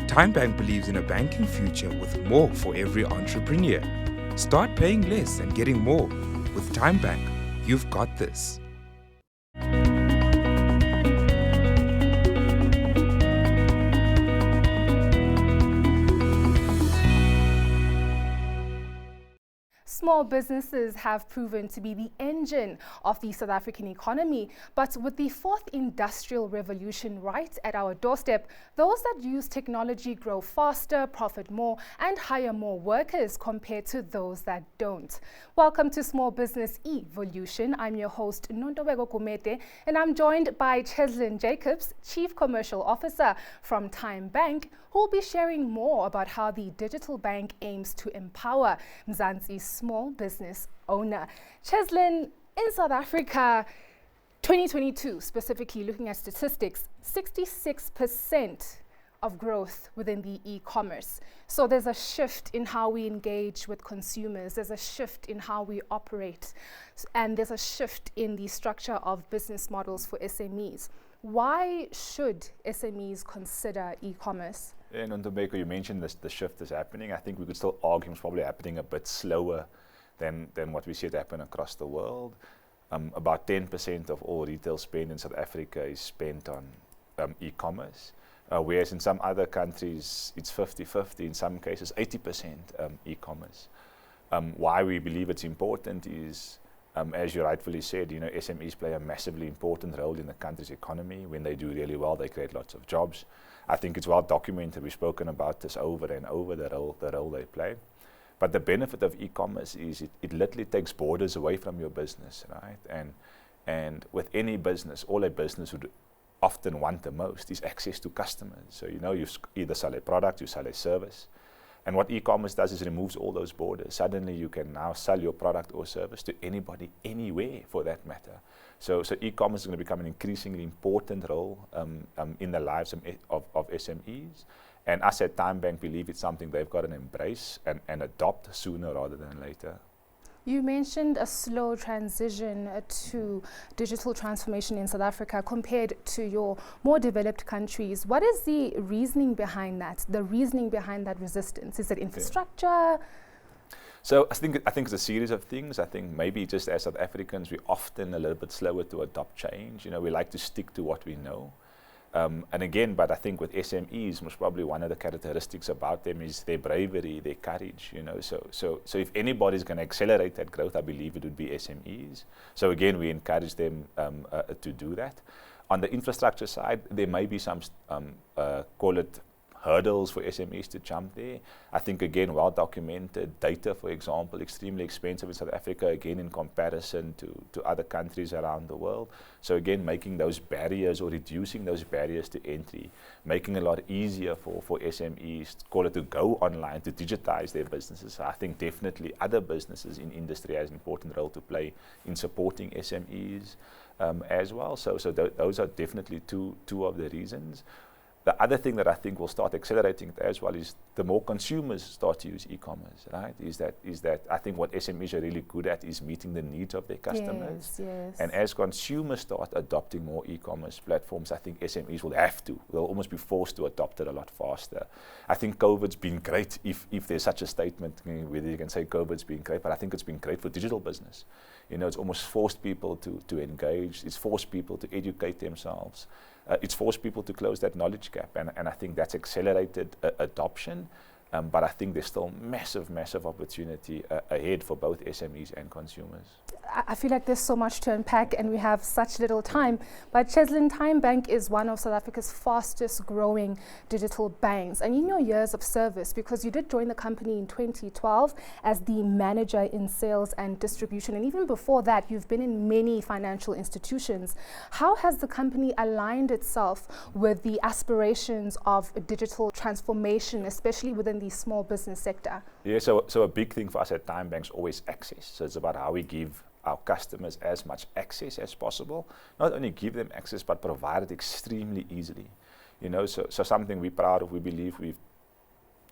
Tyme Bank believes in a banking future with more for every entrepreneur. Start paying less and getting more. With Tyme Bank, you've got this. Small businesses have proven to be the engine of the South African economy, but with the fourth industrial revolution right at our doorstep, those that use technology grow faster, profit more, and hire more workers compared to those that don't. Welcome to Small Business E-volution. I'm your host, Nontobeko Gumede, and I'm joined by Cheslyn Jacobs, Chief Commercial Officer from Tyme Bank, who will be sharing more about how the digital bank aims to empower Mzansi's small business owner. Cheslyn, in South Africa, 2022, specifically looking at statistics, 66% of growth within the e-commerce. So there's a shift in how we engage with consumers, there's a shift in how we operate, and there's a shift in the structure of business models for SMEs. Why should SMEs consider e-commerce? And Nontobeko, you mentioned the shift is happening. I think we could still argue it's probably happening a bit slower than what we see it happen across the world. About 10% of all retail spend in South Africa is spent on e-commerce, whereas in some other countries it's 50-50, in some cases 80% e-commerce. Why we believe it's important is, as you rightfully said, SMEs play a massively important role in the country's economy. When they do really well, they create lots of jobs. I think it's well documented. We've spoken about this over and over, the role they play. But the benefit of e-commerce is it literally takes borders away from your business, right? And with any business, all a business would often want the most is access to customers. So you either sell a product, you sell a service. And what e-commerce does is removes all those borders. Suddenly you can now sell your product or service to anybody, anywhere for that matter. So e-commerce is going to become an increasingly important role in the lives of SMEs. And us at Tyme Bank believe it's something they've got to embrace and adopt sooner rather than later. You mentioned a slow transition to digital transformation in South Africa compared to your more developed countries. What is the reasoning behind that? The reasoning behind that resistance? Is it infrastructure? So I think it's a series of things. I think maybe just as South Africans, we're often a little bit slower to adopt change. We like to stick to what we know. And again, but I think with SMEs, most probably one of the characteristics about them is their bravery, their courage. So if anybody's going to accelerate that growth, I believe it would be SMEs. So again, we encourage them to do that. On the infrastructure side, there may be some, call it hurdles for SMEs to jump there. I think again, well documented data, for example, extremely expensive in South Africa, again in comparison to other countries around the world. So again, making those barriers or reducing those barriers to entry, making it a lot easier for SMEs, call it to go online, to digitize their businesses. I think definitely other businesses in industry has an important role to play in supporting SMEs as well. So those are definitely two of the reasons. The other thing that I think will start accelerating it as well is the more consumers start to use e-commerce, right? Is that I think what SMEs are really good at is meeting the needs of their customers. Yes. And as consumers start adopting more e-commerce platforms, I think SMEs will almost be forced to adopt it a lot faster. I think COVID's been great, if there's such a statement, whether you can say COVID's been great, but I think it's been great for digital business. It's almost forced people to engage, it's forced people to educate themselves. It's forced people to close that knowledge gap, and I think that's accelerated adoption, but I think there's still massive opportunity ahead for both SMEs and consumers. I feel like there's so much to unpack and we have such little time, but Cheslyn, Tyme Bank is one of South Africa's fastest growing digital banks. And in your years of service, because you did join the company in 2012 as the manager in sales and distribution, and even before that you've been in many financial institutions, how has the company aligned itself with the aspirations of digital transformation, especially within the small business sector? Yeah, so a big thing for us at Tyme Bank is always access. So it's about how we give our customers as much access as possible. Not only give them access, but provide it extremely easily. So something we're proud of, we believe we've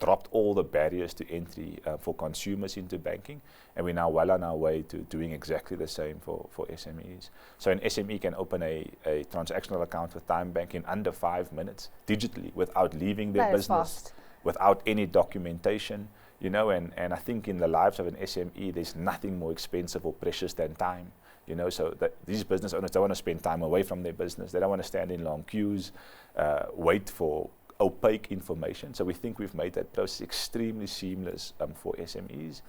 dropped all the barriers to entry for consumers into banking, and we're now well on our way to doing exactly the same for SMEs. So an SME can open a transactional account with Tyme Bank in under 5 minutes digitally without leaving their business, without any documentation. You know, and I think in the lives of an SME, there's nothing more expensive or precious than time. You know, so that these business owners don't want to spend time away from their business. They don't want to stand in long queues, wait for opaque information. So we think we've made that process extremely seamless for SMEs.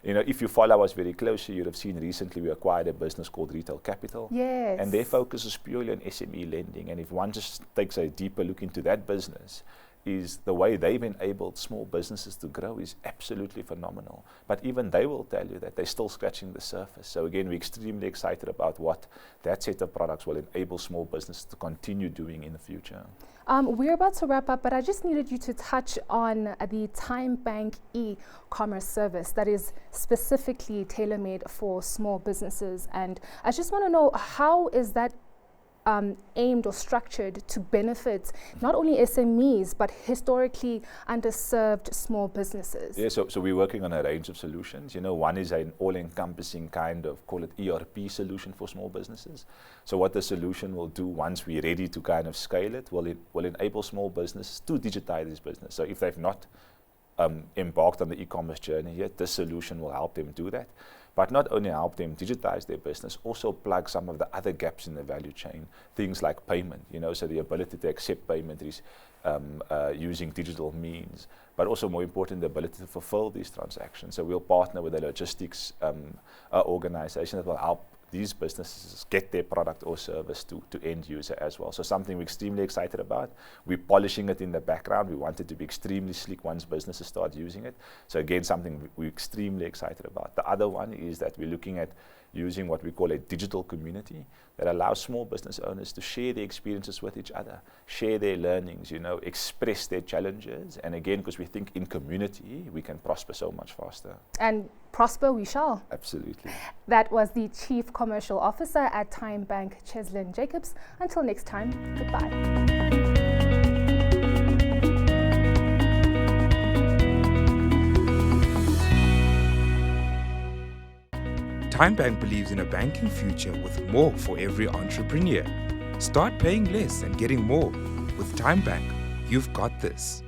You know, if you follow us very closely, you'd have seen recently we acquired a business called Retail Capital. Yes. And their focus is purely on SME lending. And if one just takes a deeper look into that business, is the way they've enabled small businesses to grow is absolutely phenomenal. But even they will tell you that they're still scratching the surface. So again, we're extremely excited about what that set of products will enable small businesses to continue doing in the future. We're about to wrap up, but I just needed you to touch on the Tyme Bank e-commerce service that is specifically tailor-made for small businesses. And I just want to know, how is that aimed or structured to benefit not only SMEs but historically underserved small businesses? Yeah, so we're working on a range of solutions. You know, one is an all-encompassing kind of, call it ERP solution for small businesses. So what the solution will do once we're ready to kind of scale it, will enable small businesses to digitize this business. So if they've not embarked on the e-commerce journey yet, this solution will help them do that. But not only help them digitize their business, also plug some of the other gaps in the value chain, things like payment, you know, so the ability to accept payment is using digital means, but also more important, the ability to fulfill these transactions. So we'll partner with a logistics organization that will help these businesses get their product or service to end user as well. So something we're extremely excited about. We're polishing it in the background. We want it to be extremely sleek once businesses start using it. So again, something we're extremely excited about. The other one is that we're looking at using what we call a digital community that allows small business owners to share their experiences with each other, share their learnings, you know, express their challenges. And again, because we think in community, we can prosper so much faster. And prosper we shall. Absolutely. That was the Chief Commercial Officer at Tyme Bank, Cheslyn Jacobs. Until next time, goodbye. Tyme Bank believes in a banking future with more for every entrepreneur. Start paying less and getting more. With Tyme Bank, you've got this.